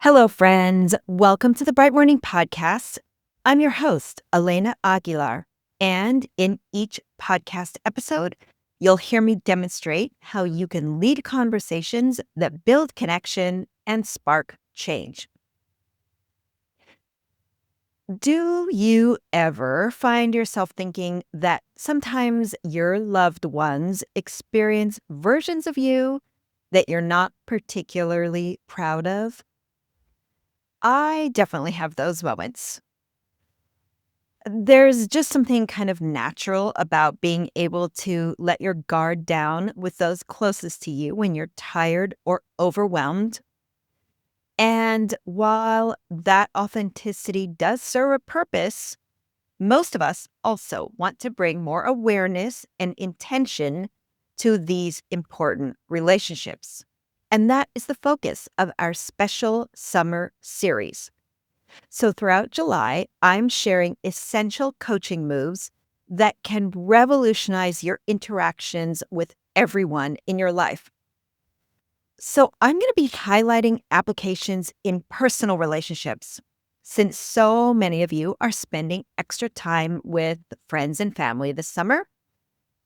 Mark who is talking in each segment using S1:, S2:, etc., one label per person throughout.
S1: Hello, friends. Welcome to the Bright Morning Podcast. I'm your host, Elena Aguilar. And in each podcast episode, you'll hear me demonstrate how you can lead conversations that build connection and spark change. Do you ever find yourself thinking that sometimes your loved ones experience versions of you that you're not particularly proud of? I definitely have those moments. There's just something kind of natural about being able to let your guard down with those closest to you when you're tired or overwhelmed. And while that authenticity does serve a purpose, most of us also want to bring more awareness and intention to these important relationships. And that is the focus of our special summer series. So throughout July, I'm sharing essential coaching moves that can revolutionize your interactions with everyone in your life. So I'm going to be highlighting applications in personal relationships, since so many of you are spending extra time with friends and family this summer.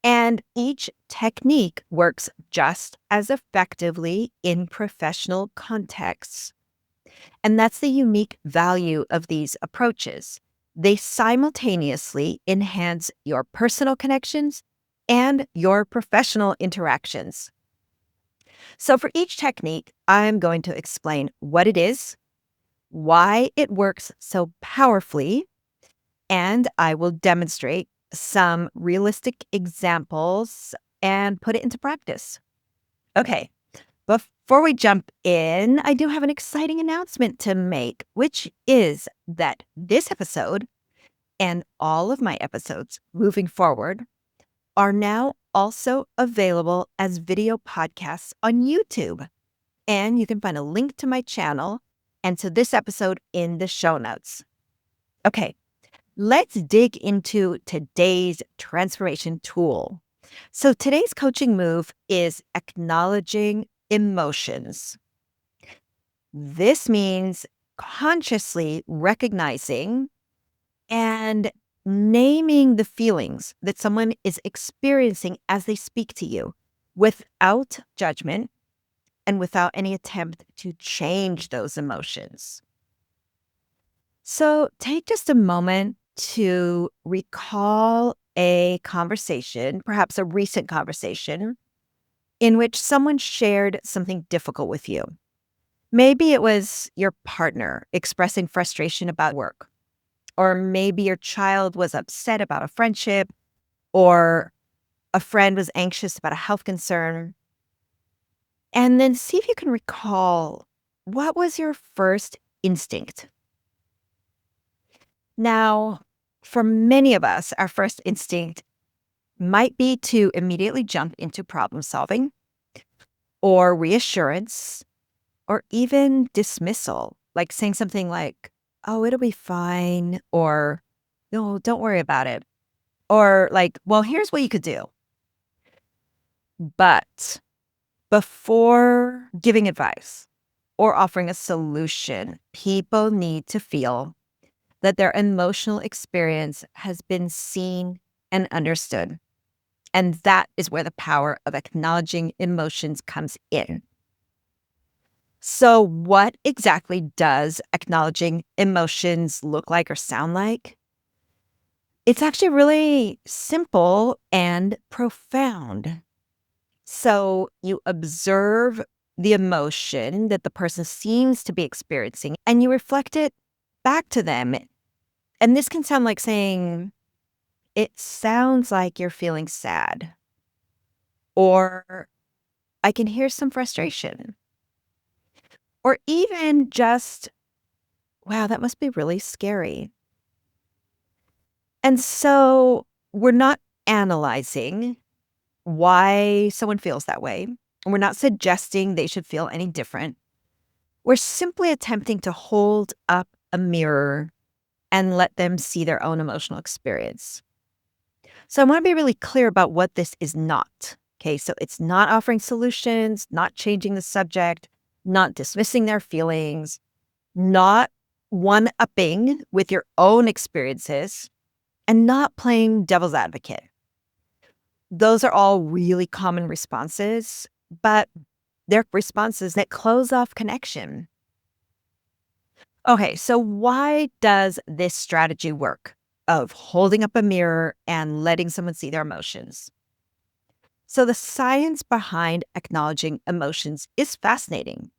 S1: And each technique works just as effectively in professional contexts. And that's the unique value of these approaches. They simultaneously enhance your personal connections and your professional interactions. So, for each technique, I'm going to explain what it is, why it works so powerfully, and I will demonstrate some realistic examples and put it into practice. Okay, before we jump in, I do have an exciting announcement to make, which is that this episode and all of my episodes moving forward are now also available as video podcasts on YouTube. And you can find a link to my channel and to this episode in the show notes. Okay, let's dig into today's transformation tool. So today's coaching move is acknowledging emotions. This means consciously recognizing and naming the feelings that someone is experiencing as they speak to you without judgment and without any attempt to change those emotions. So take just a moment to recall a conversation, perhaps a recent conversation, in which someone shared something difficult with you. Maybe it was your partner expressing frustration about work, or maybe your child was upset about a friendship, or a friend was anxious about a health concern. And then see if you can recall, what was your first instinct? Now, for many of us, our first instinct might be to immediately jump into problem solving or reassurance or even dismissal, like saying something like, oh, it'll be fine, or no, don't worry about it. Or like, well, here's what you could do. But before giving advice or offering a solution, people need to feel that their emotional experience has been seen and understood. And that is where the power of acknowledging emotions comes in. So, what exactly does acknowledging emotions look like or sound like? It's actually really simple and profound. So, you observe the emotion that the person seems to be experiencing and you reflect it back to them. And this can sound like saying, it sounds like you're feeling sad, or I can hear some frustration, or even just, wow, that must be really scary. And so we're not analyzing why someone feels that way. And we're not suggesting they should feel any different. We're simply attempting to hold up a mirror and let them see their own emotional experience. So I want to be really clear about what this is not. Okay, so it's not offering solutions, not changing the subject, not dismissing their feelings. not one-upping with your own experiences, and not playing devil's advocate. Those are all really common responses, but they're responses that close off connection. Okay, so why does this strategy work of holding up a mirror and letting someone see their emotions? So, the science behind acknowledging emotions is fascinating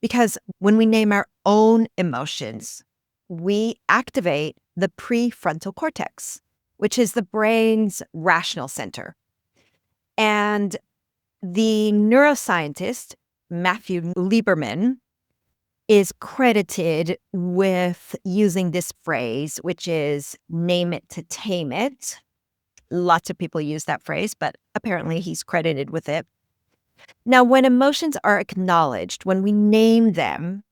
S1: because when we name our own emotions, we activate the prefrontal cortex, which is the brain's rational center. And the neuroscientist, Matthew Lieberman, is credited with using this phrase, which is name it to tame it. Lots of people use that phrase, but apparently he's credited with it. Now, when emotions are acknowledged, when we name them,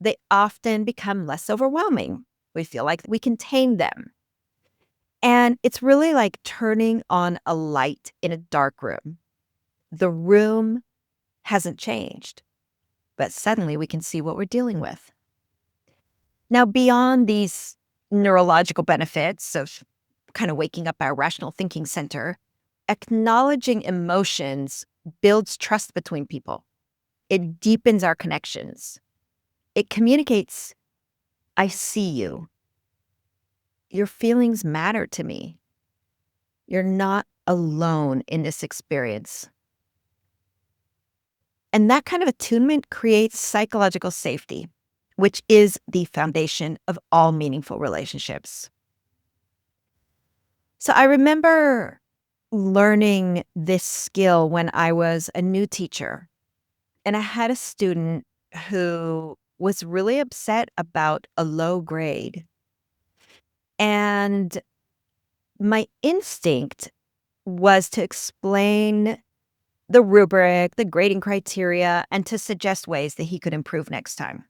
S1: they often become less overwhelming. We feel like we can tame them. And it's really like turning on a light in a dark room. The room hasn't changed, but suddenly we can see what we're dealing with. Now, beyond these neurological benefits of kind of waking up our rational thinking center, acknowledging emotions builds trust between people. It deepens our connections. It communicates, I see you. Your feelings matter to me. You're not alone in this experience. And that kind of attunement creates psychological safety, which is the foundation of all meaningful relationships. So I remember learning this skill when I was a new teacher, and I had a student who was really upset about a low grade. And my instinct was to explain the rubric, the grading criteria, and to suggest ways that he could improve next time.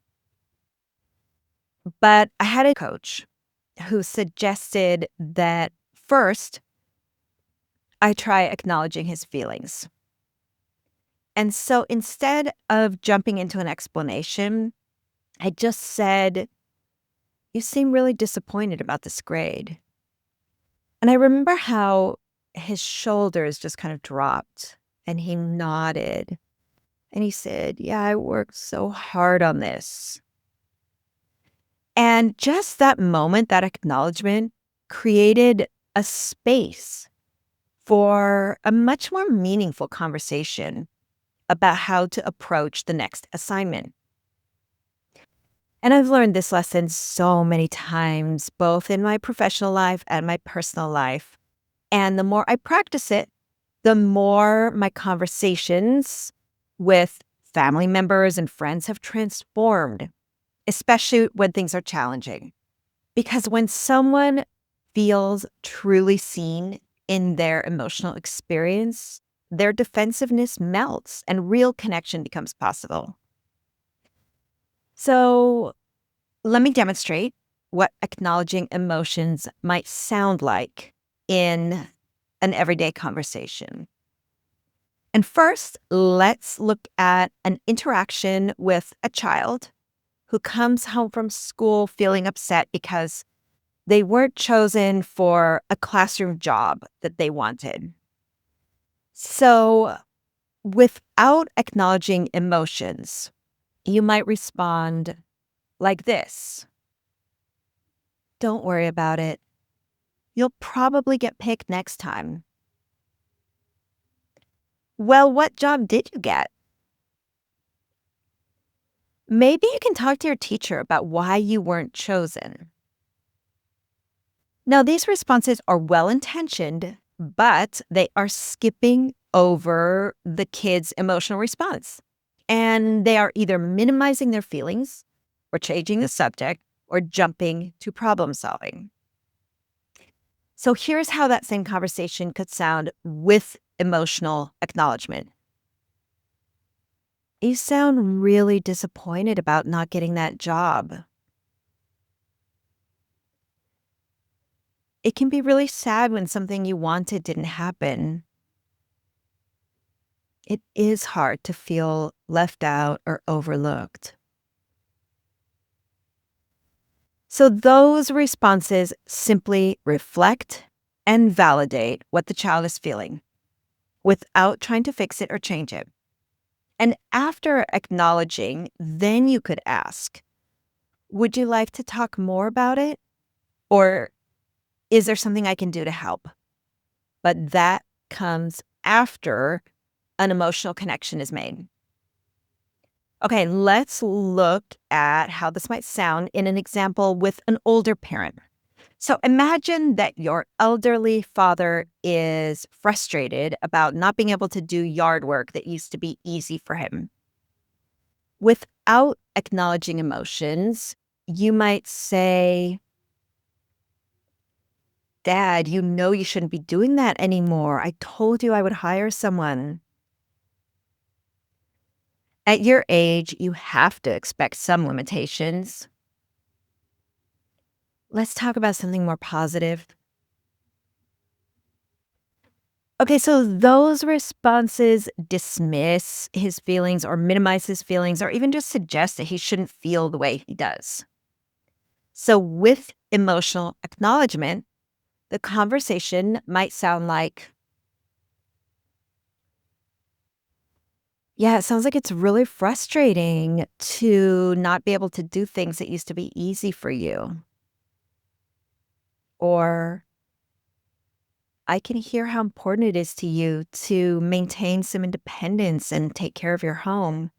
S1: But I had a coach who suggested that first, I try acknowledging his feelings. And so instead of jumping into an explanation, I just said, you seem really disappointed about this grade. And I remember how his shoulders just kind of dropped and he nodded and he said, yeah, I worked so hard on this. And just that moment, that acknowledgement created a space for a much more meaningful conversation about how to approach the next assignment. And I've learned this lesson so many times, both in my professional life and my personal life. And the more I practice it, the more my conversations with family members and friends have transformed, especially when things are challenging. Because when someone feels truly seen in their emotional experience, their defensiveness melts and real connection becomes possible. So let me demonstrate what acknowledging emotions might sound like in an everyday conversation. And first, let's look at an interaction with a child who comes home from school feeling upset because they weren't chosen for a classroom job that they wanted. So, without acknowledging emotions, you might respond like this: don't worry about it. You'll probably get picked next time. Well, what job did you get? Maybe you can talk to your teacher about why you weren't chosen. Now, these responses are well-intentioned, but they are skipping over the kid's emotional response. And they are either minimizing their feelings or changing the subject or jumping to problem solving. So here's how that same conversation could sound with emotional acknowledgement. You sound really disappointed about not getting that job. It can be really sad when something you wanted didn't happen. It is hard to feel left out or overlooked. So those responses simply reflect and validate what the child is feeling without trying to fix it or change it. And after acknowledging, then you could ask, would you like to talk more about it? Or is there something I can do to help? But that comes after an emotional connection is made. Okay, let's look at how this might sound in an example with an older parent. So imagine that your elderly father is frustrated about not being able to do yard work that used to be easy for him. Without acknowledging emotions, you might say, Dad, you know you shouldn't be doing that anymore. I told you I would hire someone. At your age, you have to expect some limitations. Let's talk about something more positive. Okay, so those responses dismiss his feelings or minimize his feelings or even just suggest that he shouldn't feel the way he does. So, with emotional acknowledgement, the conversation might sound like, yeah, it sounds like it's really frustrating to not be able to do things that used to be easy for you. Or, I can hear how important it is to you to maintain some independence and take care of your home.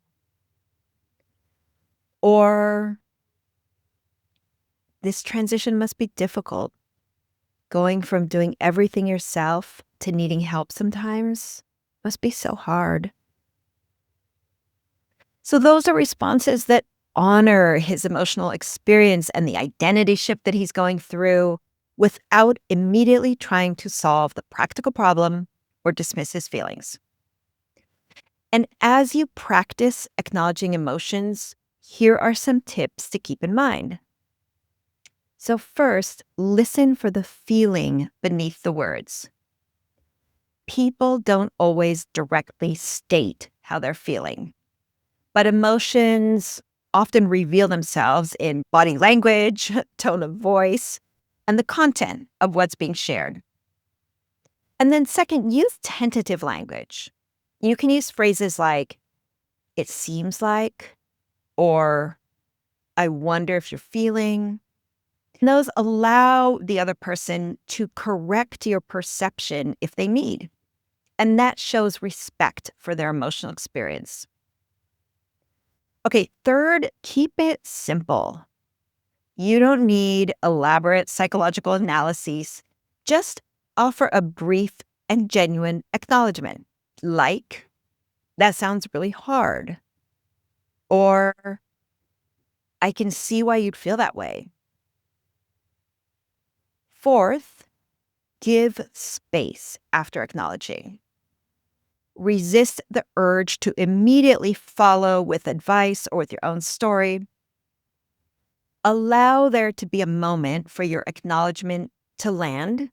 S1: Or, this transition must be difficult. Going from doing everything yourself to needing help sometimes must be so hard. So, those are responses that honor his emotional experience and the identity shift that he's going through without immediately trying to solve the practical problem or dismiss his feelings. And as you practice acknowledging emotions, here are some tips to keep in mind. So, first, listen for the feeling beneath the words. People don't always directly state how they're feeling, but emotions often reveal themselves in body language, tone of voice, and the content of what's being shared. And then, second, use tentative language. You can use phrases like, it seems like, or I wonder if you're feeling. And those allow the other person to correct your perception if they need. And that shows respect for their emotional experience. Okay, third, keep it simple. You don't need elaborate psychological analyses. Just offer a brief and genuine acknowledgement. Like, that sounds really hard. Or, I can see why you'd feel that way. Fourth, give space after acknowledging. Resist the urge to immediately follow with advice or with your own story. Allow there to be a moment for your acknowledgement to land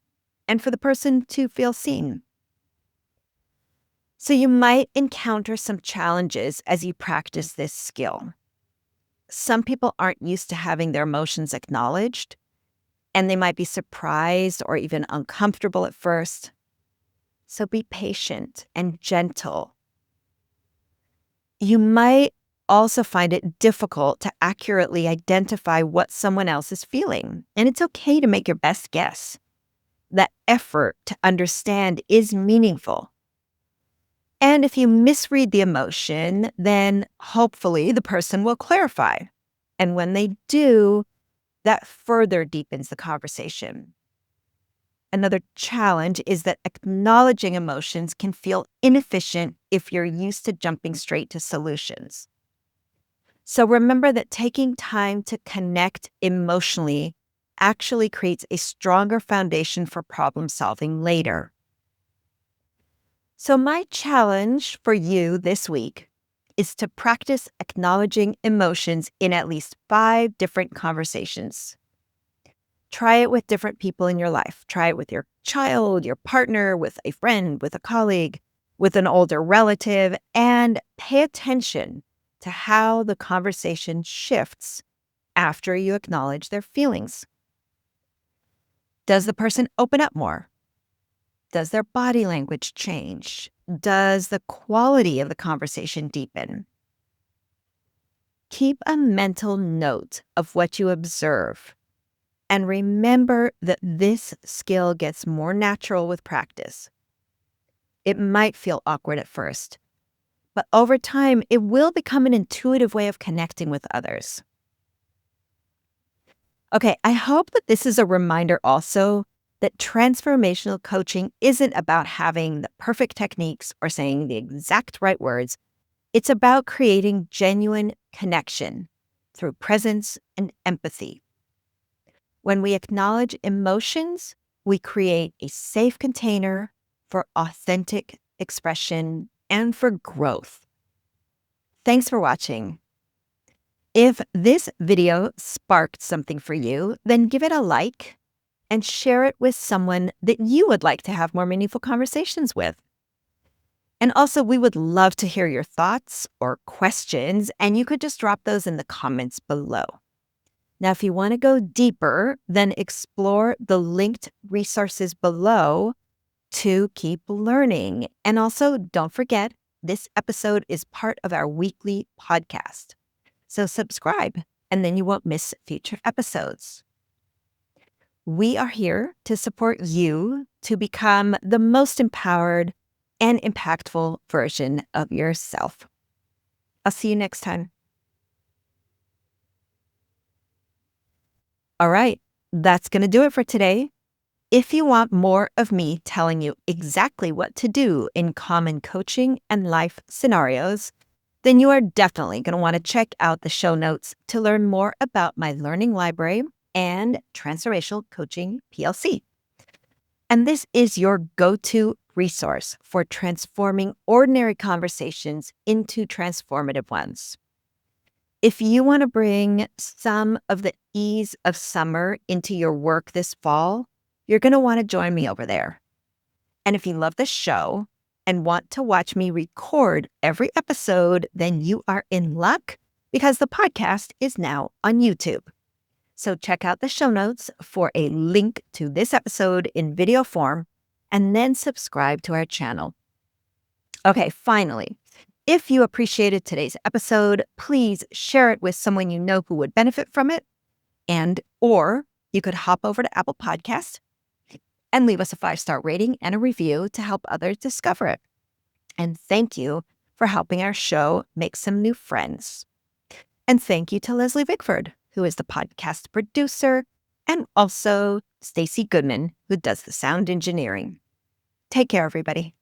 S1: and for the person to feel seen. So you might encounter some challenges as you practice this skill. Some people aren't used to having their emotions acknowledged, and they might be surprised or even uncomfortable at first. So be patient and gentle. You might also find it difficult to accurately identify what someone else is feeling, and it's okay to make your best guess. That effort to understand is meaningful. And if you misread the emotion, then hopefully the person will clarify. And when they do, that further deepens the conversation. Another challenge is that acknowledging emotions can feel inefficient if you're used to jumping straight to solutions. So remember that taking time to connect emotionally actually creates a stronger foundation for problem solving later. So, my challenge for you this week is to practice acknowledging emotions in at least 5 different conversations. Try it with different people in your life. Try it with your child, your partner, with a friend, with a colleague, with an older relative, and pay attention to how the conversation shifts after you acknowledge their feelings? Does the person open up more? Does their body language change? Does the quality of the conversation deepen? Keep a mental note of what you observe. And remember that this skill gets more natural with practice. It might feel awkward at first, but over time, it will become an intuitive way of connecting with others. Okay, I hope that this is a reminder also that transformational coaching isn't about having the perfect techniques or saying the exact right words. It's about creating genuine connection through presence and empathy. When we acknowledge emotions, we create a safe container for authentic expression and for growth. Thanks for watching. If this video sparked something for you, then give it a like and share it with someone that you would like to have more meaningful conversations with. And also, we would love to hear your thoughts or questions, and you could just drop those in the comments below. Now, if you want to go deeper, then explore the linked resources below to keep learning. And also, don't forget, this episode is part of our weekly podcast. So subscribe, and then you won't miss future episodes. We are here to support you to become the most empowered and impactful version of yourself. I'll see you next time. All right, that's going to do it for today. If you want more of me telling you exactly what to do in common coaching and life scenarios, then you are definitely going to want to check out the show notes to learn more about my learning library and Transformational Coaching PLC. And this is your go-to resource for transforming ordinary conversations into transformative ones. If you want to bring some of the ease of summer into your work this fall, you're going to want to join me over there. And if you love the show and want to watch me record every episode, then you are in luck because the podcast is now on YouTube. So check out the show notes for a link to this episode in video form, and then subscribe to our channel. Okay, finally, if you appreciated today's episode, please share it with someone you know who would benefit from it. Or you could hop over to Apple Podcasts and leave us a 5-star rating and a review to help others discover it. And thank you for helping our show make some new friends. And thank you to Leslie Bickford, who is the podcast producer, and also Stacy Goodman, who does the sound engineering. Take care, everybody.